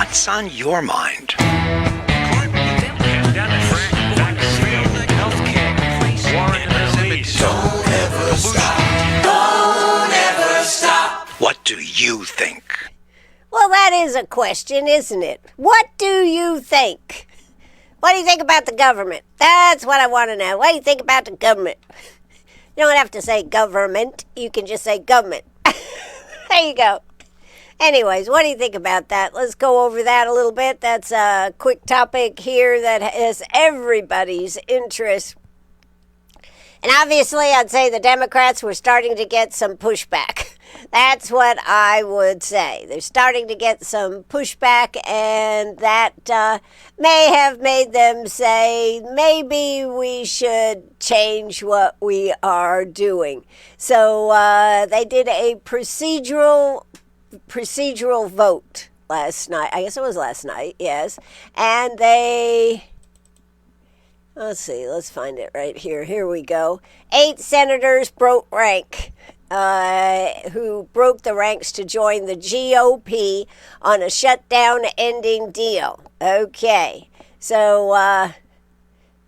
What's on your mind? Don't ever stop. Don't ever stop. What do you think? Well, that is a question, isn't it? What do you think? What do you think about the government? That's what I want to know. What do you think about the government? You don't have to say government. You can just say government. There you go. Anyways, what do you think about that? Let's go over that a little bit. That's a quick topic here that has everybody's interest. And obviously, I'd say the Democrats were starting to get some pushback. That's what I would say. They're starting to get some pushback, and that may have made them say, maybe we should change what we are doing. So they did a procedural vote last night. I guess it was last night, yes. And they... Let's see, let's find it right here. Here we go. 8 senators broke rank, who broke the ranks to join the GOP on a shutdown-ending deal. Okay, so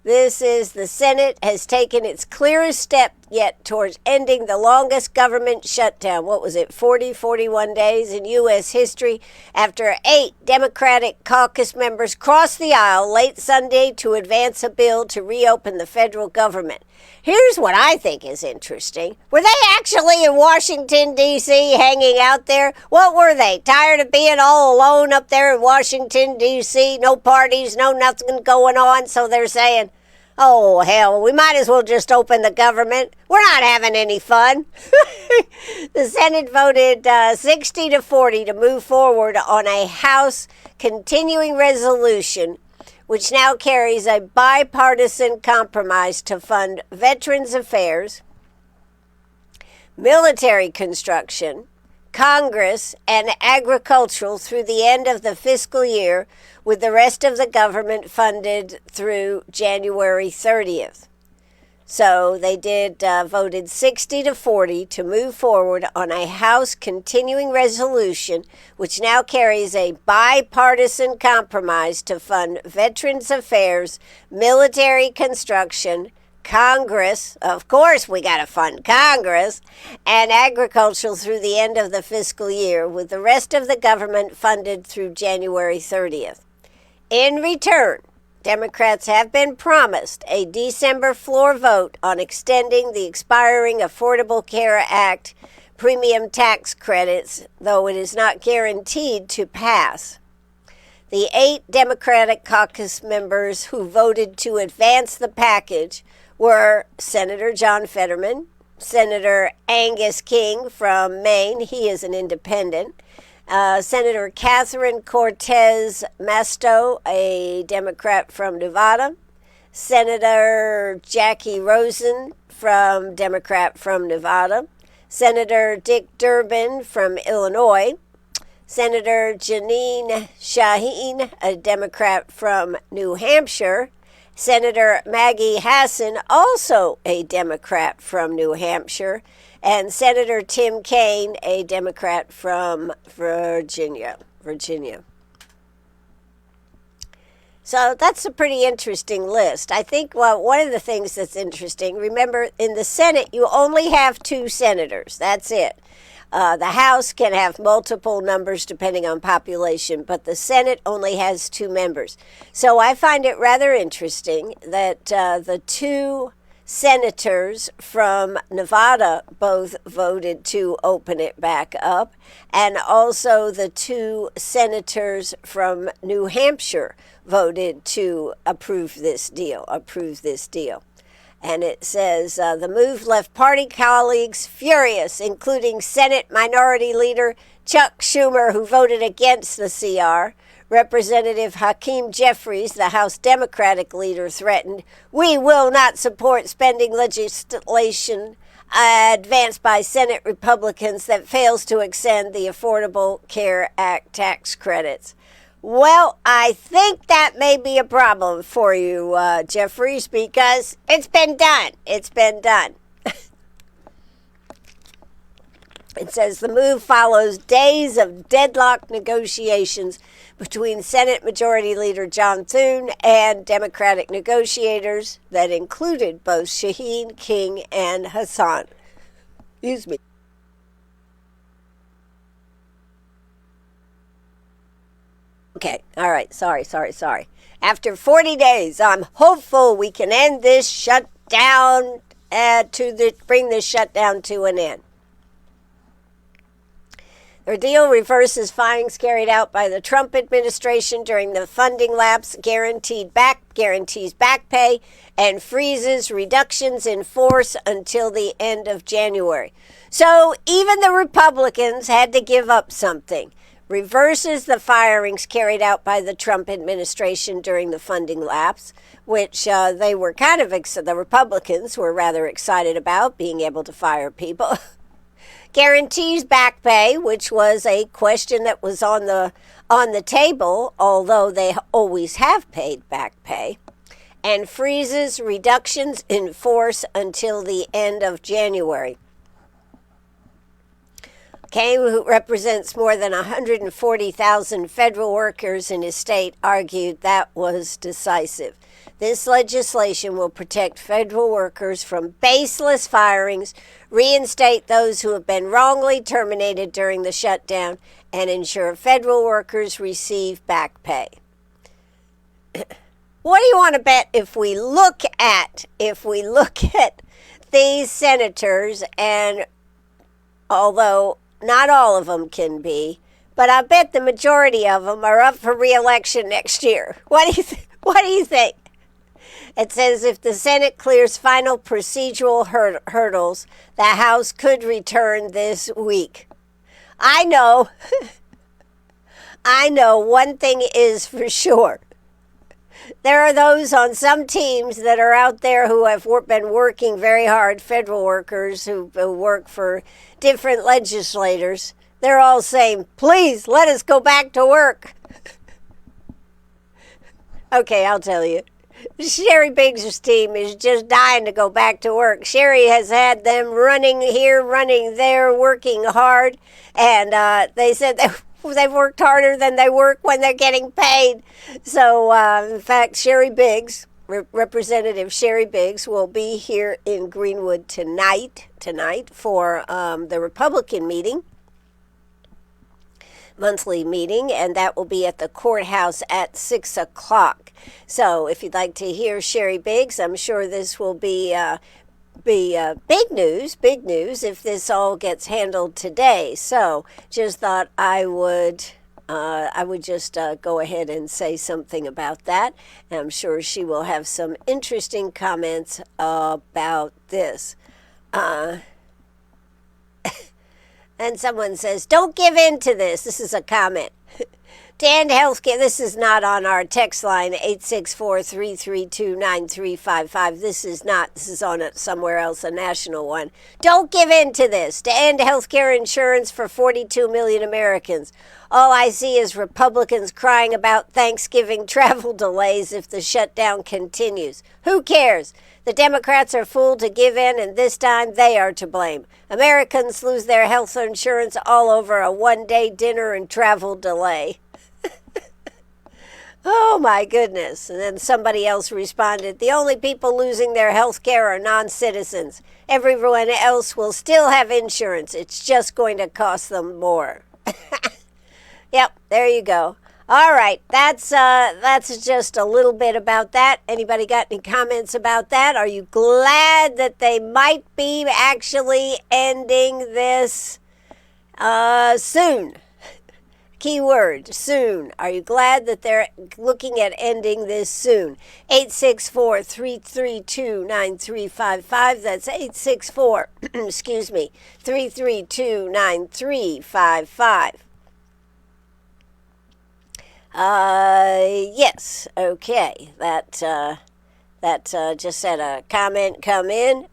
this is the Senate has taken its clearest step yet towards ending the longest government shutdown. What was it, 41 days in U.S. history, after 8 Democratic caucus members crossed the aisle late Sunday to advance a bill to reopen the federal government. Here's what I think is interesting. Were they actually in Washington, D.C., hanging out there? What were they, tired of being all alone up there in Washington, D.C., no parties, no nothing going on, so they're saying, oh, hell, we might as well just open the government. We're not having any fun. The Senate voted 60-40 to move forward on a House continuing resolution, which now carries a bipartisan compromise to fund Veterans Affairs, military construction, Congress, and agricultural through the end of the fiscal year, with the rest of the government funded through January 30th. So they voted 60-40 to move forward on a House continuing resolution, which now carries a bipartisan compromise to fund Veterans Affairs, military construction, Congress, of course we got to fund Congress, and agriculture through the end of the fiscal year, with the rest of the government funded through January 30th. In return, Democrats have been promised a December floor vote on extending the expiring Affordable Care Act premium tax credits, though it is not guaranteed to pass. The 8 Democratic caucus members who voted to advance the package were Senator John Fetterman, Senator Angus King from Maine, he is an independent, Senator Catherine Cortez Masto, a Democrat from Nevada, Senator Jackie Rosen, Democrat from Nevada, Senator Dick Durbin from Illinois, Senator Janine Shaheen, a Democrat from New Hampshire, Senator Maggie Hassan, also a Democrat from New Hampshire, and Senator Tim Kaine, a Democrat from Virginia. So that's a pretty interesting list. I think one of the things that's interesting, remember, in the Senate, you only have 2 senators. That's it. The House can have multiple numbers depending on population, but the Senate only has 2 members. So I find it rather interesting that the 2 senators from Nevada both voted to open it back up, and also the 2 senators from New Hampshire voted to approve this deal. And it says, the move left party colleagues furious, including Senate Minority Leader Chuck Schumer, who voted against the CR. Representative Hakeem Jeffries, the House Democratic leader, threatened, "We will not support spending legislation advanced by Senate Republicans that fails to extend the Affordable Care Act tax credits." Well, I think that may be a problem for you, Jeffries, because it's been done. It says the move follows days of deadlocked negotiations between Senate Majority Leader John Thune and Democratic negotiators that included both Shaheen, King, and Hassan. Excuse me. Okay, all right, sorry. After 40 days, I'm hopeful we can end this shutdown, bring this shutdown to an end. The deal reverses findings carried out by the Trump administration during the funding lapse, guarantees back pay, and freezes reductions in force until the end of January. So even the Republicans had to give up something. Reverses the firings carried out by the Trump administration during the funding lapse, which they were the Republicans were rather excited about, being able to fire people. Guarantees back pay, which was a question that was on the table, although they always have paid back pay, and freezes reductions in force until the end of January. Kane, who represents more than 140,000 federal workers in his state, argued that was decisive. This legislation will protect federal workers from baseless firings, reinstate those who have been wrongly terminated during the shutdown, and ensure federal workers receive back pay. What do you want to bet if we look at these senators, and although not all of them can be, but I bet the majority of them are up for re-election next year. What do you think? It says if the Senate clears final procedural hurdles, the House could return this week. I know one thing is for sure. There are those on some teams that are out there who have been working very hard, federal workers who work for different legislators. They're all saying, please, let us go back to work. Okay, I'll tell you. Sherry Biggs' team is just dying to go back to work. Sherry has had them running here, running there, working hard, and they said they've worked harder than they work when they're getting paid. So, in fact, Sherry Biggs, Representative Sherry Biggs, will be here in Greenwood tonight for the Republican meeting. Monthly meeting, and that will be at the courthouse at 6 o'clock. So if you'd like to hear Sherry Biggs, I'm sure this will be big news if this all gets handled today. So just thought I would just go ahead and say something about that. And I'm sure she will have some interesting comments about this. And someone says, don't give in to this. This is a comment. To end healthcare, this is not on our text line, 864-332-9355. This is on somewhere else, a national one. Don't give in to this. To end healthcare insurance for 42 million Americans. All I see is Republicans crying about Thanksgiving travel delays if the shutdown continues. Who cares? The Democrats are fooled to give in, and this time they are to blame. Americans lose their health insurance all over a one-day dinner and travel delay. Oh, my goodness. And then somebody else responded, the only people losing their health care are non-citizens. Everyone else will still have insurance. It's just going to cost them more. Yep, there you go. All right, that's just a little bit about that. Anybody got any comments about that? Are you glad that they might be actually ending this soon? Keyword, soon. Are you glad that they're looking at ending this soon? 864-332-9355. That's 864, 332-9355. Yes, okay. That just had a comment come in.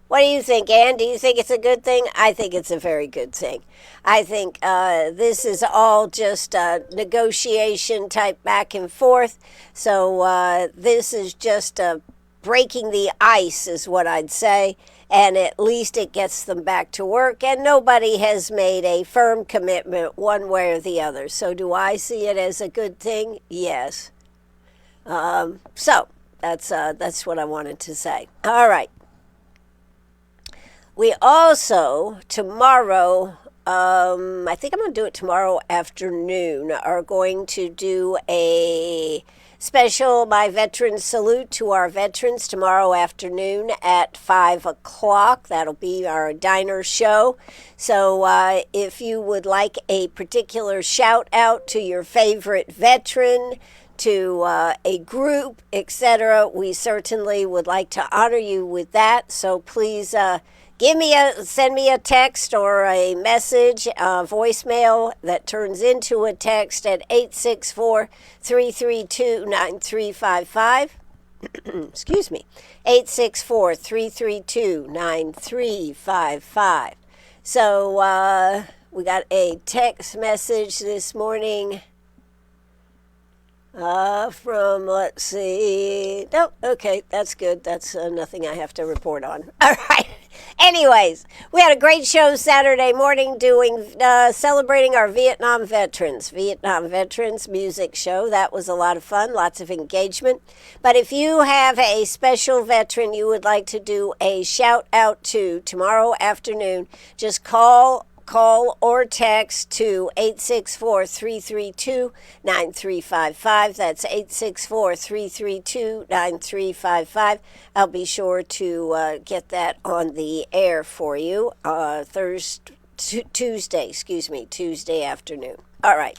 What do you think, Ann? Do you think it's a good thing? I think it's a very good thing. I think this is all just negotiation type back and forth. So this is just breaking the ice is what I'd say. and at least it gets them back to work, and nobody has made a firm commitment one way or the other. So do I see it as a good thing? Yes. So that's what I wanted to say. All right. We also, tomorrow, I think I'm going to do it tomorrow afternoon, are going to do a special My Veterans Salute to our veterans tomorrow afternoon at 5 o'clock. That'll be our diner show. So if you would like a particular shout out to your favorite veteran, to a group, etc., we certainly would like to honor you with that. So please send me a text or a message, voicemail that turns into a text at 864-332-9355. Excuse me, 864-332-9355. So we got a text message this morning from, let's see, no, okay, that's good. That's nothing I have to report on. All right. Anyways, we had a great show Saturday morning celebrating our Vietnam veterans music show. That was a lot of fun, lots of engagement. But if you have a special veteran you would like to do a shout out to tomorrow afternoon, just call or text to 864-332-9355. That's 864-332-9355. I'll be sure to get that on the air for you Tuesday afternoon. All right.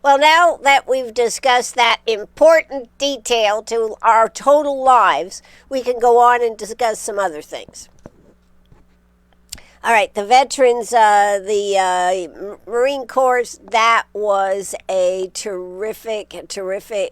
Well, now that we've discussed that important detail to our total lives, we can go on and discuss some other things. All right, the veterans, the Marine Corps, that was a terrific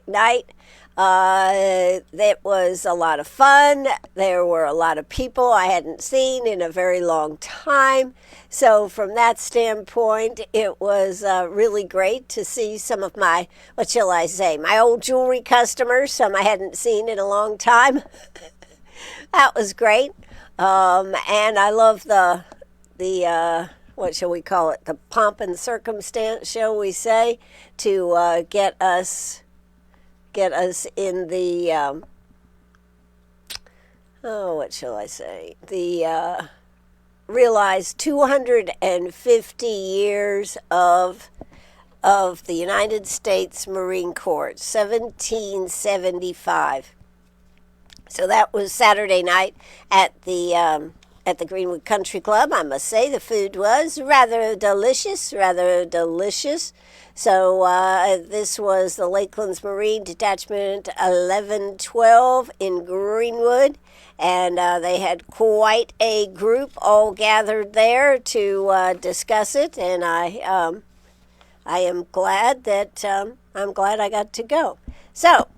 night. That was a lot of fun. There were a lot of people I hadn't seen in a very long time. So from that standpoint, it was really great to see some of my, my old jewelry customers, some I hadn't seen in a long time. That was great. And I love the what shall we call it? The pomp and circumstance, shall we say, to get us in the what shall I say? The realized 250 years of the United States Marine Corps, 1775. So that was Saturday night at the Greenwood Country Club. I must say the food was rather delicious. So this was the Lakelands Marine Detachment 1112 in Greenwood, and they had quite a group all gathered there to discuss it, and I am glad that I got to go. So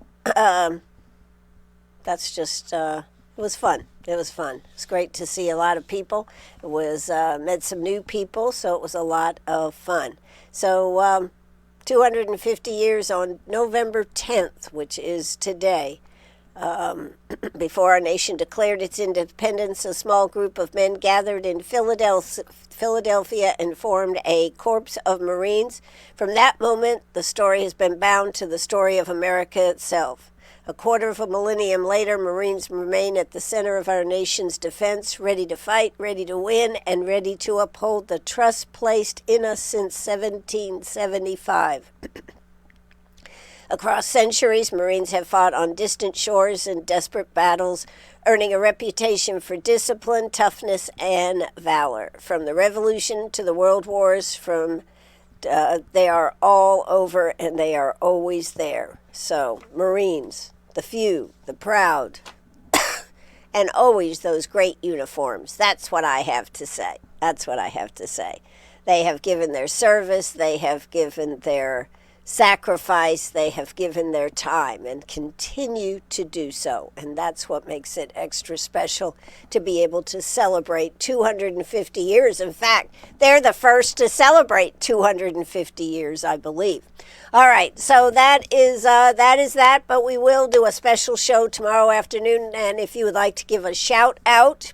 that's just it was fun. It was fun. It's great to see a lot of people. It was met some new people, so it was a lot of fun. So 250 years on November 10th, which is today. Before our nation declared its independence, a small group of men gathered in Philadelphia and formed a Corps of Marines. From that moment, the story has been bound to the story of America itself. A quarter of a millennium later, Marines remain at the center of our nation's defense, ready to fight, ready to win, and ready to uphold the trust placed in us since 1775. Across centuries, Marines have fought on distant shores in desperate battles, earning a reputation for discipline, toughness, and valor. From the Revolution to the World Wars, they are all over and they are always there. So, Marines, the few, the proud, and always those great uniforms. That's what I have to say. They have given their service, they have given their sacrifice, they have given their time and continue to do so. And that's what makes it extra special to be able to celebrate 250 years. In fact, they're the first to celebrate 250 years, I believe. All right, so that is that, but we will do a special show tomorrow afternoon, and if you would like to give a shout out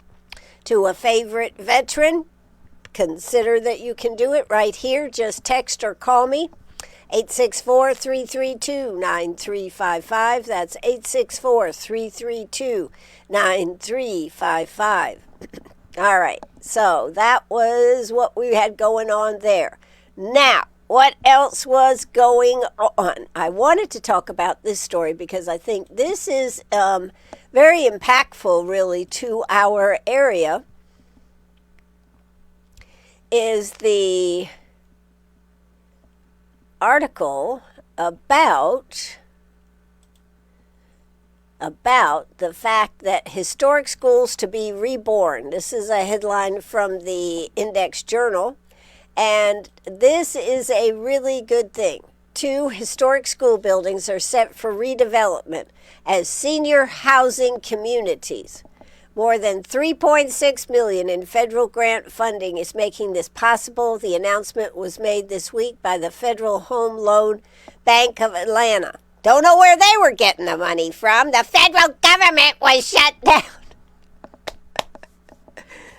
to a favorite veteran, consider that you can do it right here. Just text or call me. 864-332-9355. That's 864-332-9355. All right, so that was what we had going on there. Now, what else was going on? I wanted to talk about this story because I think this is very impactful, really, to our area, is the article about the fact that historic schools to be reborn. This is a headline from the Index Journal, and this is a really good thing. 2 historic school buildings are set for redevelopment as senior housing communities. More than $3.6 million in federal grant funding is making this possible. The announcement was made this week by the Federal Home Loan Bank of Atlanta. Don't know where they were getting the money from. The federal government was shut down.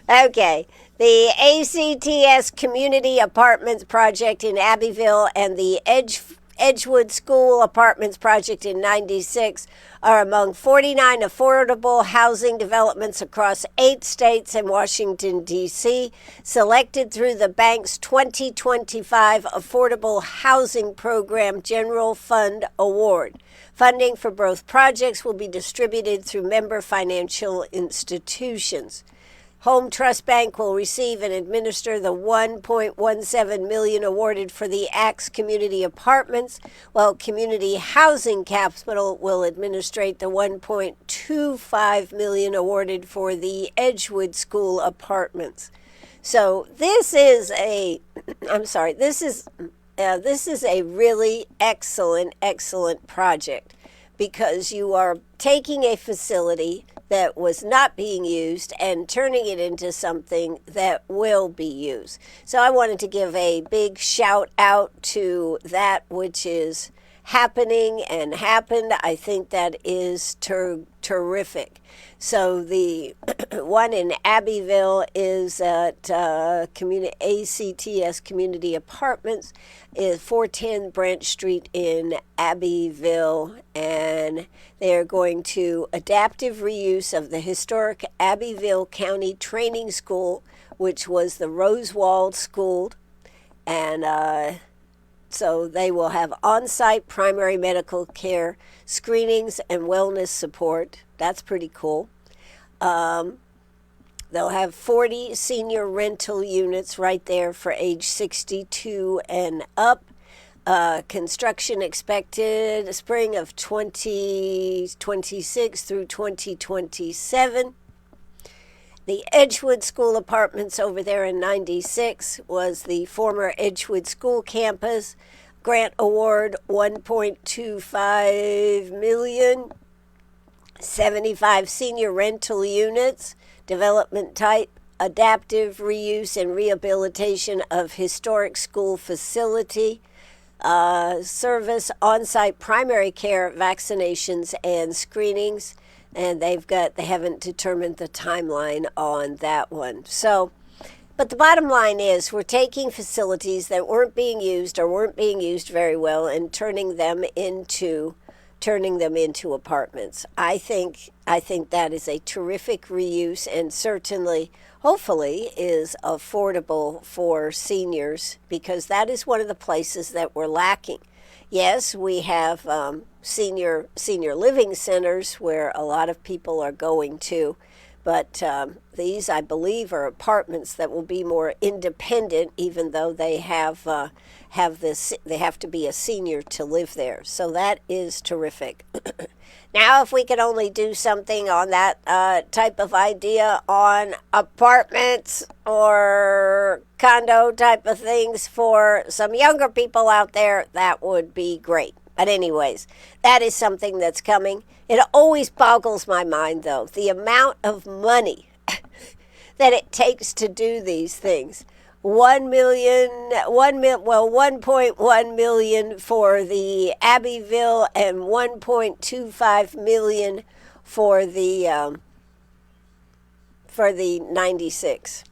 Okay. The ACTS Community Apartments Project in Abbeville and the Edgewood School Apartments Project in 96 are among 49 affordable housing developments across 8 states and Washington, D.C., selected through the bank's 2025 Affordable Housing Program General Fund Award. Funding for both projects will be distributed through member financial institutions. Home Trust Bank will receive and administer the $1.17 million awarded for the ACTS Community Apartments, while Community Housing Capital will administrate the $1.25 million awarded for the Edgewood School Apartments. So this is a really excellent project, because you are taking a facility that was not being used and turning it into something that will be used. So I wanted to give a big shout out to that which is happening and happened. I think that is terrific. So the one in Abbeville is at ACTS Community Apartments, is 410 Branch Street in Abbeville, and they're going to adaptive reuse of the historic Abbeville County Training School, which was the Rosewald School, and so they will have on-site primary medical care, screenings, and wellness support. That's pretty cool. They'll have 40 senior rental units right there for age 62 and up. Construction expected spring of 2026 through 2027. The Edgewood School Apartments over there in 96 was the former Edgewood School Campus. Grant award $1.25 million. 75 senior rental units. Development type, adaptive reuse and rehabilitation of historic school facility. Service on-site primary care, vaccinations, and screenings. And they haven't determined the timeline on that one. So, but the bottom line is we're taking facilities that weren't being used or weren't being used very well and turning them into apartments. I think that is a terrific reuse, and certainly, hopefully, is affordable for seniors, because that is one of the places that we're lacking. Yes, we have senior living centers where a lot of people are going to, but these, I believe, are apartments that will be more independent, even though they have this. They have to be a senior to live there. So that is terrific. Now, if we could only do something on that type of idea on apartments or condo type of things for some younger people out there, that would be great. But anyways, that is something that's coming. It always boggles my mind, though, the amount of money that it takes to do these things. $1.1 million for the Abbeville and $1.25 million for the for the 96.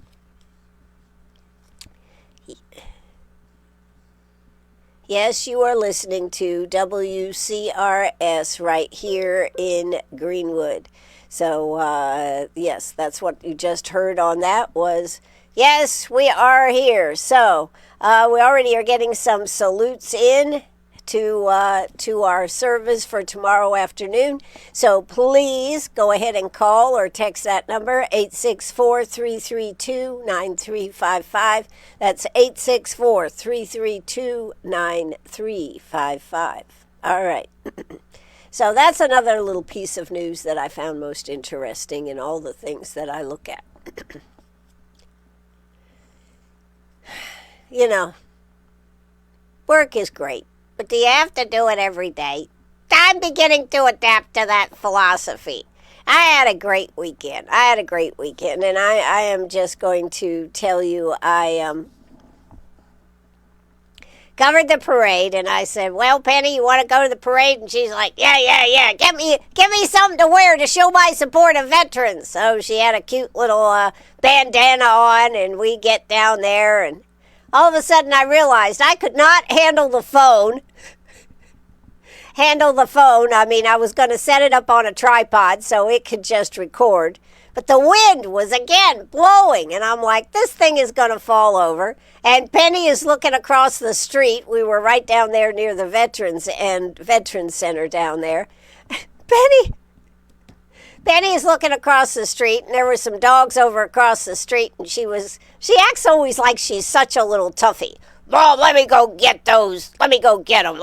Yes, you are listening to WCRS right here in Greenwood. So, yes, that's what you just heard on that was, yes, we are here. So, we already are getting some salutes in to our service for tomorrow afternoon. So please go ahead and call or text that number, 864-332-9355. That's 864-332-9355. All right. So that's another little piece of news that I found most interesting in all the things that I look at. You know, work is great. But do you have to do it every day? I'm beginning to adapt to that philosophy. I had a great weekend. And I am just going to tell you, I covered the parade, and I said, well, Penny, you want to go to the parade? And she's like, yeah. Give me something to wear to show my support of veterans. So she had a cute little bandana on, and we get down there, and all of a sudden I realized I could not handle the phone. I mean, I was going to set it up on a tripod so it could just record. But the wind was again blowing, and I'm like, this thing is going to fall over. And Penny is looking across the street. We were right down there near the Veterans Center down there. Penny is looking across the street, and there were some dogs over across the street, and she acts always like she's such a little toughie. Mom, let me go get those. Let me go get them.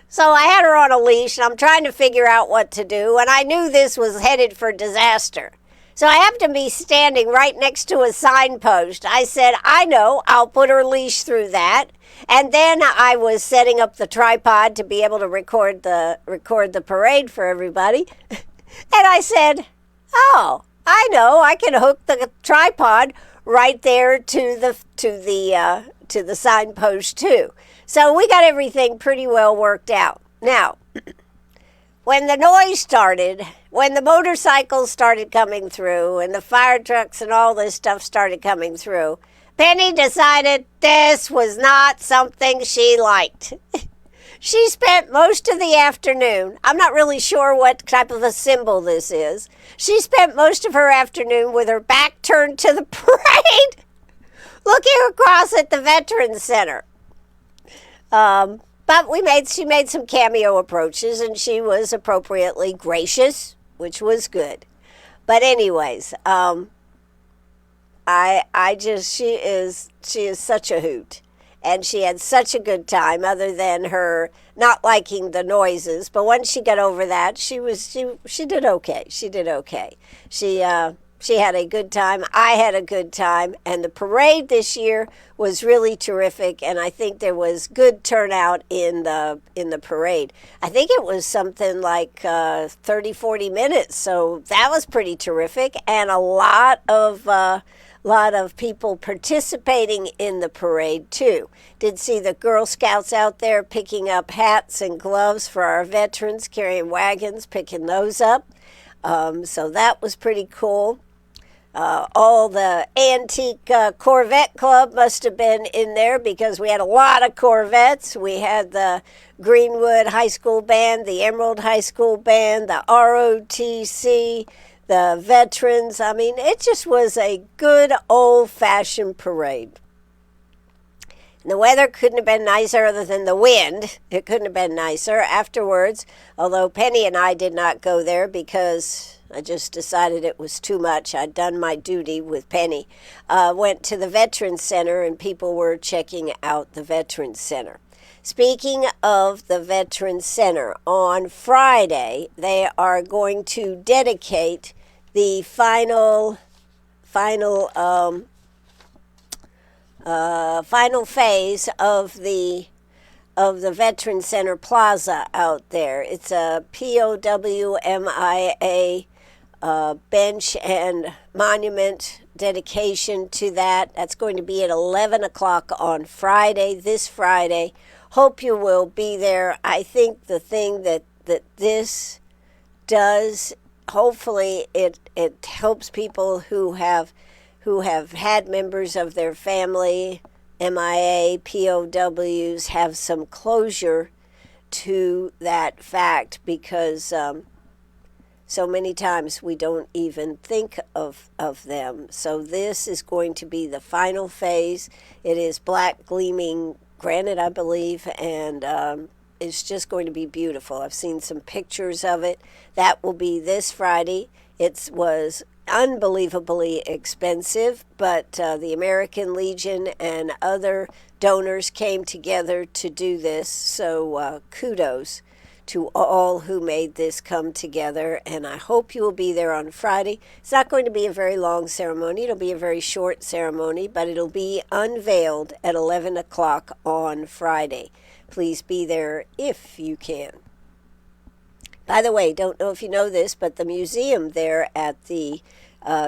So I had her on a leash, and I'm trying to figure out what to do, and I knew this was headed for disaster. So I happened to be standing right next to a signpost. I said, I know, I'll put her leash through that. And then I was setting up the tripod to be able to record the parade for everybody. And I said, oh, I know, I can hook the tripod right there to the signpost too. So we got everything pretty well worked out. Now, when the noise started, when the motorcycles started coming through and the fire trucks and all this stuff started coming through, Penny decided this was not something she liked. She spent most of the afternoon, I'm not really sure what type of a symbol this is, she spent most of her afternoon with her back turned to the parade, looking across at the Veterans Center. But she made some cameo approaches, and she was appropriately gracious, which was good. But anyways, she is such a hoot, and she had such a good time. Other than her not liking the noises, but once she got over that, she did okay. She had a good time. I had a good time, and the parade this year was really terrific, and I think there was good turnout in the parade. I think it was something like 30-40 minutes, so that was pretty terrific, and a lot of people participating in the parade too. Did see the Girl Scouts out there picking up hats and gloves for our veterans, carrying wagons, picking those up. So that was pretty cool. All the antique Corvette Club must have been in there because we had a lot of Corvettes. We had the Greenwood High School Band, the Emerald High School Band, the ROTC, the veterans. I mean, it just was a good old-fashioned parade. And the weather couldn't have been nicer other than the wind. It couldn't have been nicer afterwards, although Penny and I did not go there because I just decided it was too much. I'd done my duty with Penny. Went to the Veterans Center, and people were checking out the Veterans Center. Speaking of the Veterans Center, on Friday, they are going to dedicate the final phase of the Veterans Center Plaza out there. It's a POWMIA bench and monument dedication to that. That's going to be at 11 o'clock on Friday, this Friday. Hope you will be there. I think the thing that this does hopefully it helps people who have had members of their family, MIA, POWs, have some closure to that fact, because so many times we don't even think of them. So this is going to be the final phase. It is black gleaming granite, I believe, and it's just going to be beautiful. I've seen some pictures of it. That will be this Friday. It was unbelievably expensive, but the American Legion and other donors came together to do this. So kudos to all who made this come together, and I hope you will be there on Friday. It's not going to be a very long ceremony. It'll be a very short ceremony, but it'll be unveiled at 11 o'clock on Friday. Please be there if you can. By the way, don't know if you know this, but the museum there at the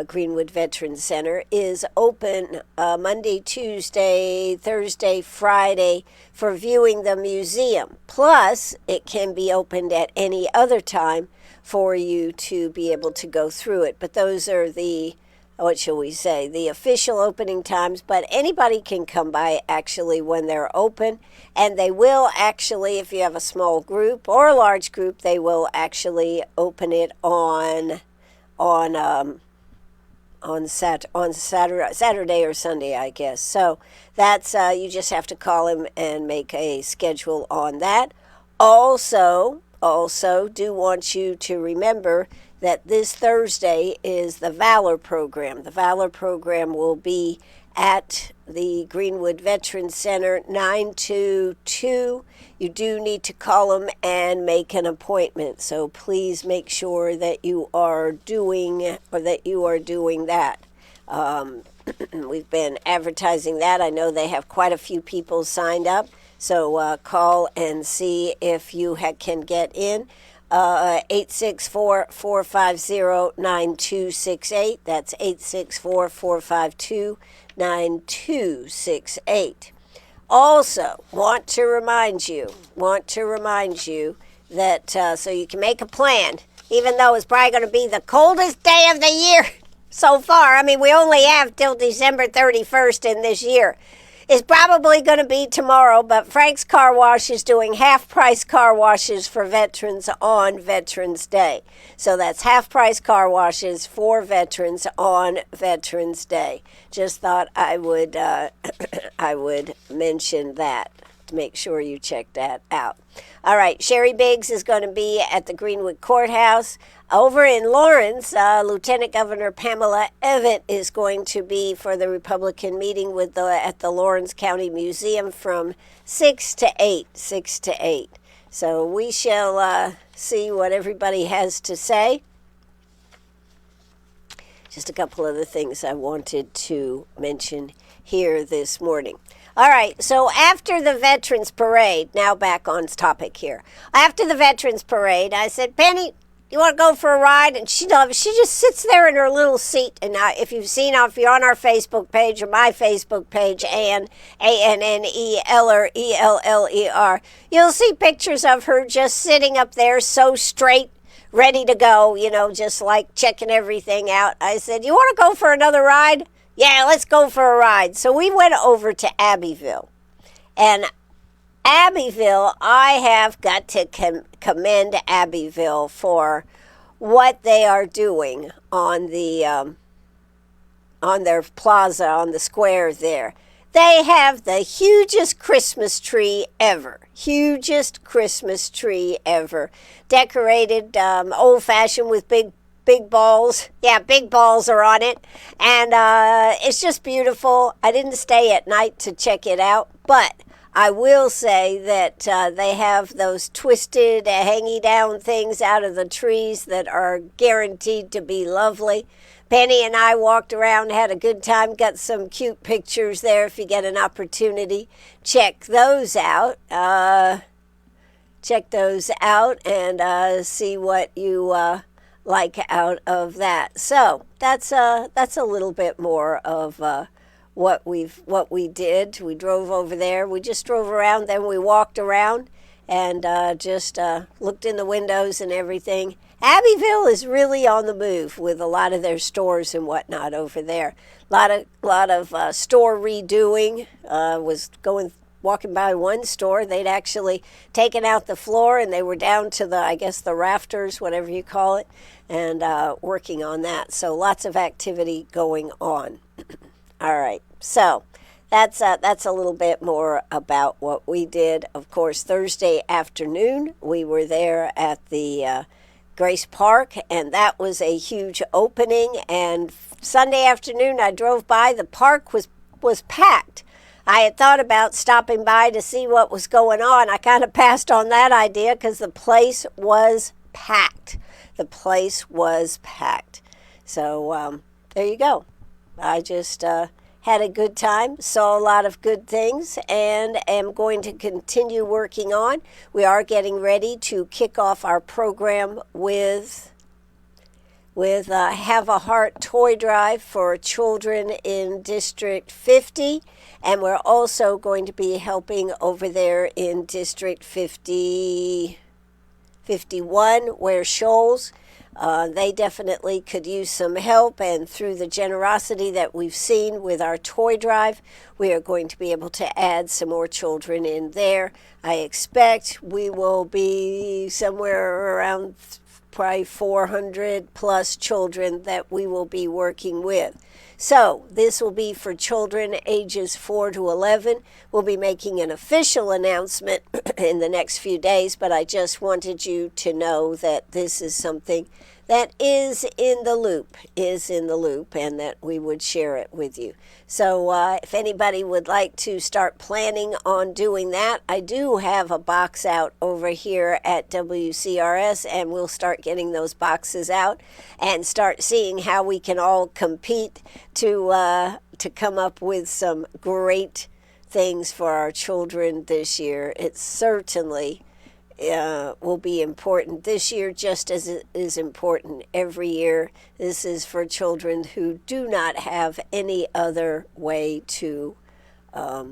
Greenwood Veterans Center is open Monday, Tuesday, Thursday, Friday for viewing the museum. Plus, it can be opened at any other time for you to be able to go through it. But those are the, what shall we say, the official opening times. But anybody can come by actually when they're open. And they will actually, if you have a small group or a large group, they will actually open it on Saturday or Sunday, I guess. So that's you just have to call him and make a schedule on that. Also do want you to remember that this Thursday is the Valor Program. The Valor Program will be at the Greenwood Veterans Center, 9 to 2. You do need to call them and make an appointment. So please make sure that you are doing that. We've been advertising that. I know they have quite a few people signed up. So call and see if you can get in. 864-450-9268. That's 864-452-9268. Also, want to remind you that so you can make a plan, even though it's probably going to be the coldest day of the year so far. I mean, we only have till December 31st in this year. It's probably going to be tomorrow, but Frank's Car Wash is doing half-price car washes for veterans on Veterans Day. So that's half-price car washes for veterans on Veterans Day. Just thought I would I would mention that to make sure you check that out. All right, Sherry Biggs is going to be at the Greenwood Courthouse. Over in Lawrence, Lieutenant Governor Pamela Evett is going to be for the Republican meeting at the Lawrence County Museum from 6 to 8. So we shall see what everybody has to say. Just a couple other things I wanted to mention here this morning. All right, so after the Veterans Parade, now back on topic here. After the Veterans Parade, I said, Penny, you want to go for a ride? And she just sits there in her little seat. And if you're on our Facebook page or my Facebook page, Ann, A-N-N-E-L-R, E-L-L-E-R, you'll see pictures of her just sitting up there so straight, ready to go, just like checking everything out. I said, you want to go for another ride? Yeah, let's go for a ride. So we went over to Abbeville. And Abbeville, I have got to commend Abbeville for what they are doing on their plaza, on the square there. They have the hugest Christmas tree ever. Decorated old-fashioned with big balls. Yeah, big balls are on it. And it's just beautiful. I didn't stay at night to check it out, but I will say that they have those twisted, hanging down things out of the trees that are guaranteed to be lovely. Penny and I walked around, had a good time, got some cute pictures there. If you get an opportunity, check those out. And see what you like out of that. So that's a little bit more of what we did. We drove over there. We just drove around, then we walked around and just looked in the windows and everything. Abbeville is really on the move with a lot of their stores and whatnot over there. A lot of store redoing. Was walking by one store. They'd actually taken out the floor and they were down to the rafters, whatever you call it, and working on that. So lots of activity going on. All right. So that's a little bit more about what we did. Of course, Thursday afternoon we were there at the Grace Park, and that was a huge opening. And Sunday afternoon I drove by, the park was packed. I had thought about stopping by to see what was going on. I kind of passed on that idea because the place was packed. The place was packed. So there you go. I just had a good time, saw a lot of good things, and am going to continue working on. We are getting ready to kick off our program with Have a Heart toy drive for children in District 50, and we're also going to be helping over there in District 51, where Shoals. They definitely could use some help, and through the generosity that we've seen with our toy drive, we are going to be able to add some more children in there. I expect we will be somewhere around probably 400 plus children that we will be working with. So this will be for children ages 4 to 11. We'll be making an official announcement in the next few days, but I just wanted you to know that this is something that is in the loop, and that we would share it with you. So if anybody would like to start planning on doing that, I do have a box out over here at WCRS, and we'll start getting those boxes out and start seeing how we can all compete to come up with some great things for our children this year. It certainly will be important this year, just as it is important every year. This is for children who do not have any other way to have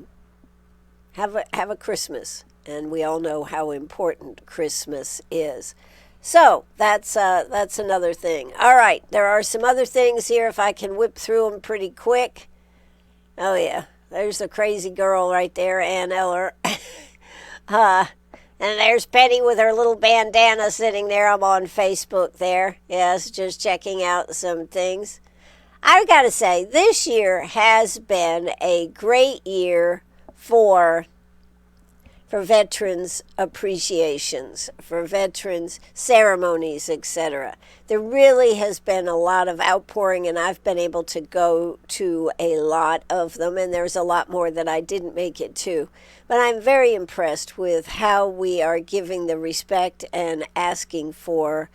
a Christmas, and we all know how important Christmas is. So that's another thing. All right, there are some other things here if I can whip through them pretty quick. Oh yeah, there's the crazy girl right there, Ann Eller. And there's Penny with her little bandana sitting there. I'm on Facebook there. Yes, just checking out some things. I've got to say, this year has been a great year for veterans appreciations, for veterans ceremonies, etc. There really has been a lot of outpouring, and I've been able to go to a lot of them, and there's a lot more that I didn't make it to. But I'm very impressed with how we are giving the respect and asking for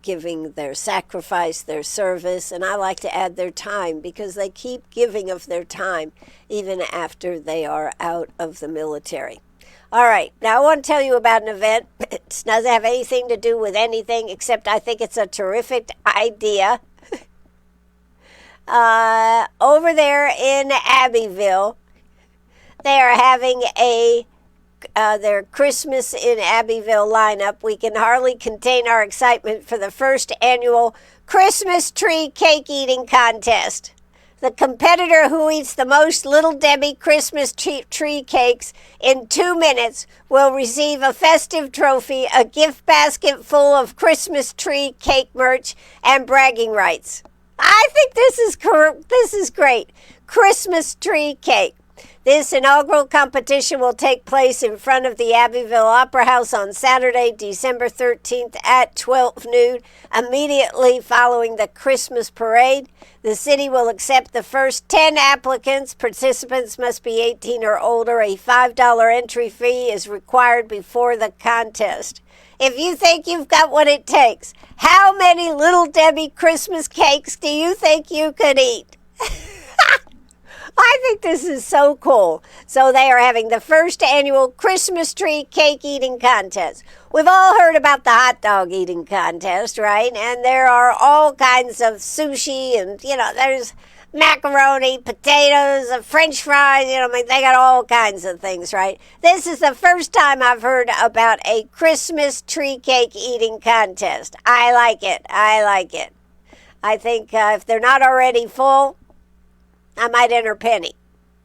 giving their sacrifice, their service, and I like to add their time, because they keep giving of their time even after they are out of the military. All right, now I want to tell you about an event. It doesn't have anything to do with anything, except I think it's a terrific idea. Over there in Abbeville, they are having their Christmas in Abbeville lineup. We can hardly contain our excitement for the first annual Christmas tree cake eating contest. The competitor who eats the most Little Debbie Christmas tree cakes in 2 minutes will receive a festive trophy, a gift basket full of Christmas tree cake merch, and bragging rights. I think this is great. Christmas tree cake. This inaugural competition will take place in front of the Abbeville Opera House on Saturday, December 13th at 12 noon, immediately following the Christmas parade. The city will accept the first 10 applicants. Participants must be 18 or older. A $5 entry fee is required before the contest. If you think you've got what it takes, how many Little Debbie Christmas cakes do you think you could eat? I think this is so cool. So they are having the first annual Christmas tree cake eating contest. We've all heard about the hot dog eating contest, right? And there are all kinds of sushi, and there's macaroni, potatoes, French fries, I mean, they got all kinds of things, right? This is the first time I've heard about a Christmas tree cake eating contest. I like it. I think if they're not already full, I might enter Penny.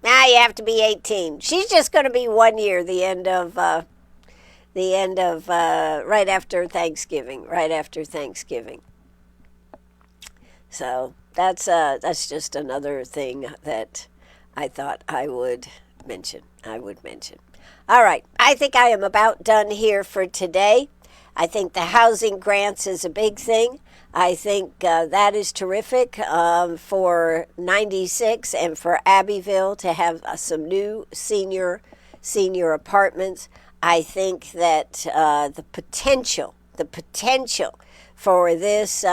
Now you have to be 18. She's just going to be 1 year, right after Thanksgiving. So that's just another thing that I thought I would mention. All right, I think I am about done here for today. I think the housing grants is a big thing. I think that is terrific for 96 and for Abbeville to have some new senior apartments. I think that the potential for this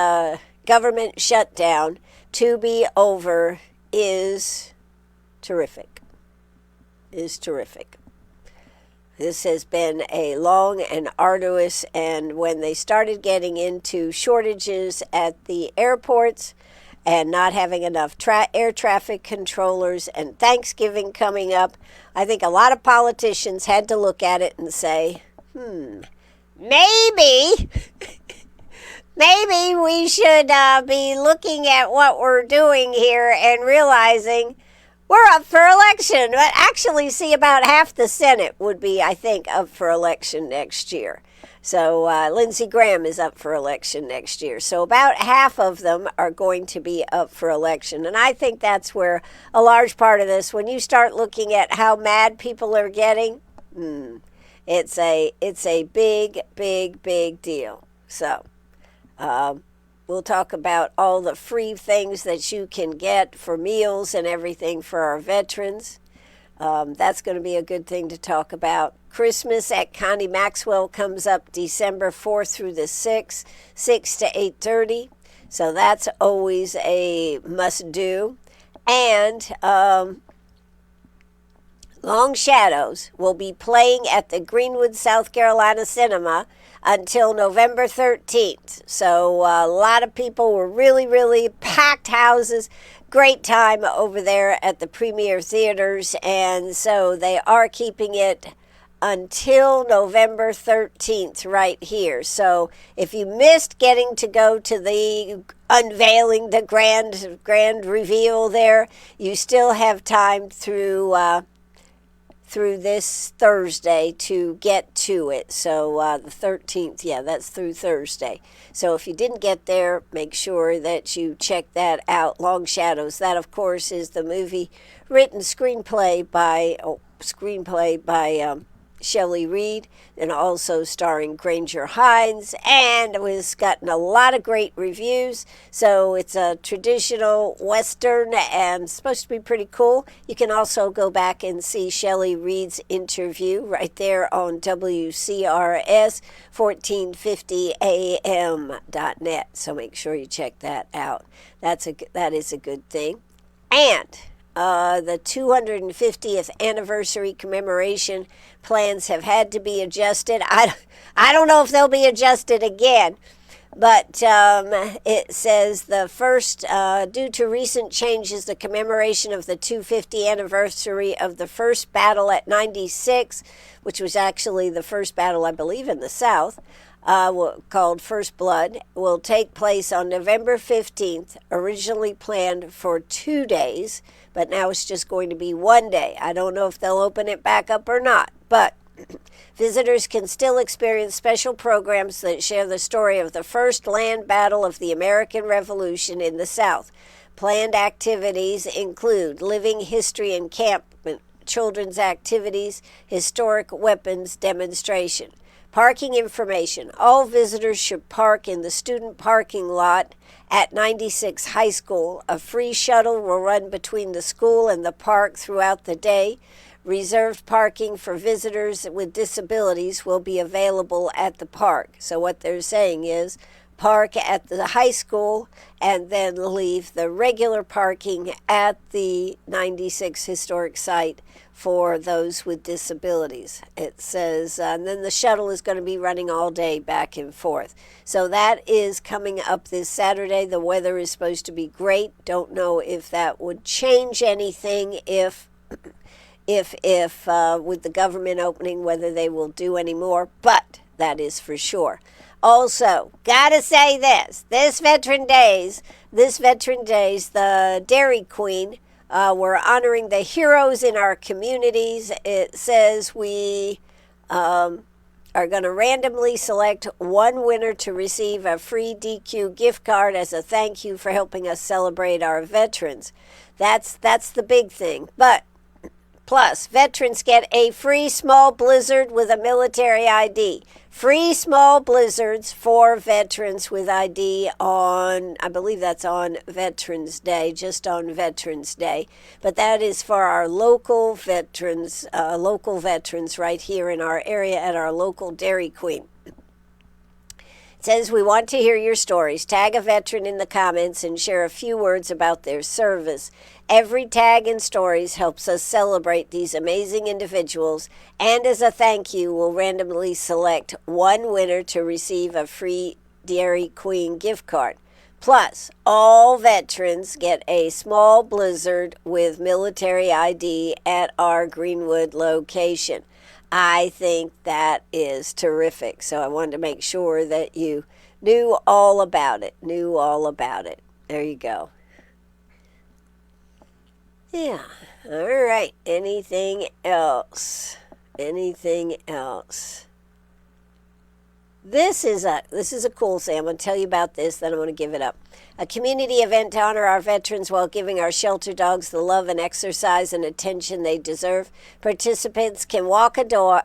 government shutdown to be over is terrific. This has been a long and arduous, and when they started getting into shortages at the airports and not having enough air traffic controllers and Thanksgiving coming up, I think a lot of politicians had to look at it and say, maybe we should be looking at what we're doing here and realizing we're up for election. But actually, see, about half the Senate would be, I think, up for election next year. So Lindsey Graham is up for election next year. So about half of them are going to be up for election. And I think that's where a large part of this, when you start looking at how mad people are getting, it's a big deal. So we'll talk about all the free things that you can get for meals and everything for our veterans. That's going to be a good thing to talk about. Christmas at Connie Maxwell comes up December 4th through the 6th, 6 to 8:30. So that's always a must-do. And Long Shadows will be playing at the Greenwood, South Carolina Cinema until November 13th. So a lot of people were really packed houses. Great time over there at the Premier Theaters. And so they are keeping it until November 13th right here. So if you missed getting to go to the unveiling, the grand reveal there, you still have time through this Thursday to get to it. So the 13th, that's through Thursday. So if you didn't get there, make sure that you check that out. Long Shadows. That, of course, is the movie written screenplay by Shelley Reed, and also starring Granger Hines, and it was gotten a lot of great reviews. So it's a traditional Western and supposed to be pretty cool. You can also go back and see Shelley Reed's interview right there on WCRS 1450am.net. So make sure you check that out. That is a good thing. And the 250th anniversary commemoration plans have had to be adjusted. I don't know if they'll be adjusted again, but it says the first, due to recent changes, the commemoration of the 250th anniversary of the first battle at 96, which was actually the first battle, I believe, in the South, called First Blood, will take place on November 15th, originally planned for 2 days, but now it's just going to be 1 day. I don't know if they'll open it back up or not, but visitors can still experience special programs that share the story of the first land battle of the American Revolution in the South. Planned activities include living history encampment, children's activities, historic weapons demonstration. Parking information. All visitors should park in the student parking lot at 96 High School. A free shuttle will run between the school and the park throughout the day. Reserved parking for visitors with disabilities will be available at the park. So what they're saying is park at the high school and then leave the regular parking at the 96 historic site for those with disabilities. It says, and then the shuttle is going to be running all day back and forth. So that is coming up this Saturday. The weather is supposed to be great. Don't know if that would change anything if with the government opening, whether they will do any more, but that is for sure. Also, gotta say this Veteran Days, the Dairy Queen, we're honoring the heroes in our communities. It says we are going to randomly select one winner to receive a free DQ gift card as a thank you for helping us celebrate our veterans. That's the big thing. But plus, veterans get a free small blizzard with a military ID. Free small blizzards for veterans with ID on, I believe that's on Veterans Day, just on Veterans Day. But that is for our local veterans right here in our area at our local Dairy Queen. It says we want to hear your stories. Tag a veteran in the comments and share a few words about their service. Every tag and stories helps us celebrate these amazing individuals, and as a thank you, we'll randomly select one winner to receive a free Dairy Queen gift card. Plus, all veterans get a small blizzard with military ID at our Greenwood location. I think that is terrific, so I wanted to make sure that you knew all about it. There you go. Yeah. All right. Anything else? This is a cool thing. I'm going to tell you about this, then I'm going to give it up. A community event to honor our veterans while giving our shelter dogs the love and exercise and attention they deserve. Participants can walk a dog,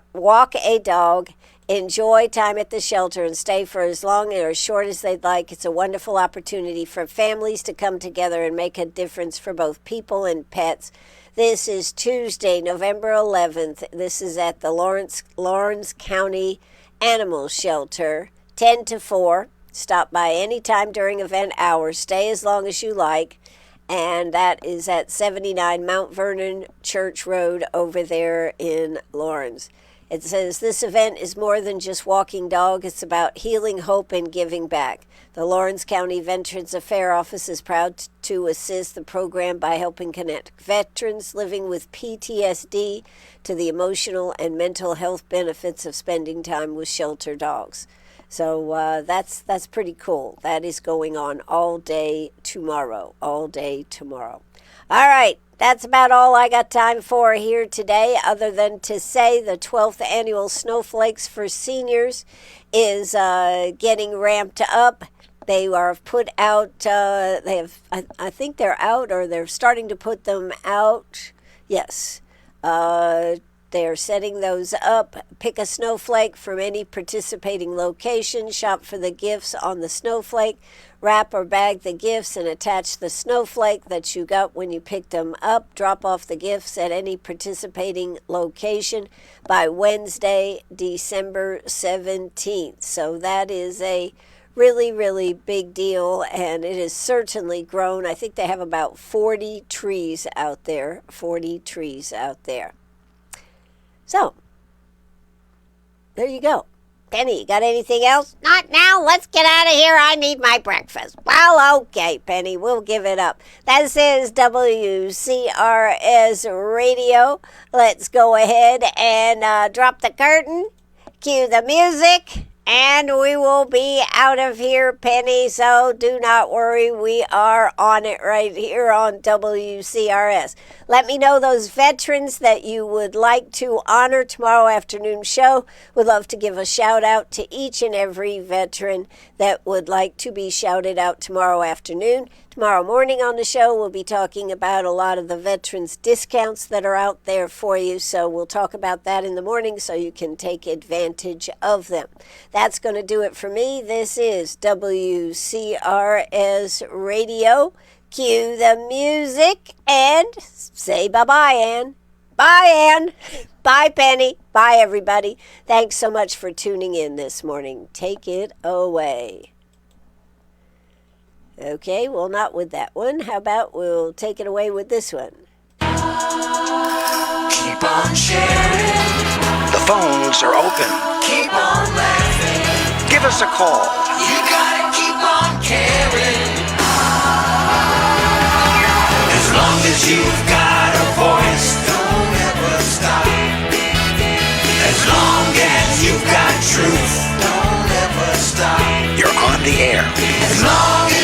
enjoy time at the shelter, and stay for as long or as short as they'd like. It's a wonderful opportunity for families to come together and make a difference for both people and pets. This is Tuesday, November 11th. This is at the Lawrence County Animal Shelter, 10 to 4. Stop by anytime during event hours. Stay as long as you like. And that is at 79 Mount Vernon Church Road over there in Lawrence. It says this event is more than just walking dog. It's about healing, hope, and giving back. The Lawrence County Veterans Affairs Office is proud to assist the program by helping connect veterans living with PTSD to the emotional and mental health benefits of spending time with shelter dogs. So that's pretty cool. That is going on all day tomorrow. All right. That's about all I got time for here today, other than to say the 12th annual Snowflakes for Seniors is getting ramped up. They are put out, I think they're out, or they're starting to put them out. Yes. They're setting those up. Pick a snowflake from any participating location. Shop for the gifts on the snowflake. Wrap or bag the gifts and attach the snowflake that you got when you picked them up. Drop off the gifts at any participating location by Wednesday, December 17th. So that is a really, really big deal, and it has certainly grown. I think they have about 40 trees out there. So, there you go. Penny, you got anything else? Not now. Let's get out of here. I need my breakfast. Well, okay, Penny. We'll give it up. This is WCRS Radio. Let's go ahead and drop the curtain, cue the music, and we will be out of here, Penny. So do not worry. We are on it right here on WCRS. Let me know those veterans that you would like to honor tomorrow afternoon show. Would love to give a shout out to each and every veteran that would like to be shouted out tomorrow afternoon. Tomorrow morning on the show, we'll be talking about a lot of the veterans discounts that are out there for you. So we'll talk about that in the morning so you can take advantage of them. That's going to do it for me. This is WCRS Radio. Cue the music and say bye-bye, Ann. Bye, Ann. Bye, Penny. Bye, everybody. Thanks so much for tuning in this morning. Take it away. Okay, well, not with that one. How about we'll take it away with this one? Keep on sharing. The phones are open. Keep on laughing. Give us a call. You gotta keep on caring. As long as you've got a voice, don't ever stop. As long as you've got truth, don't ever stop. You're on the air. As long as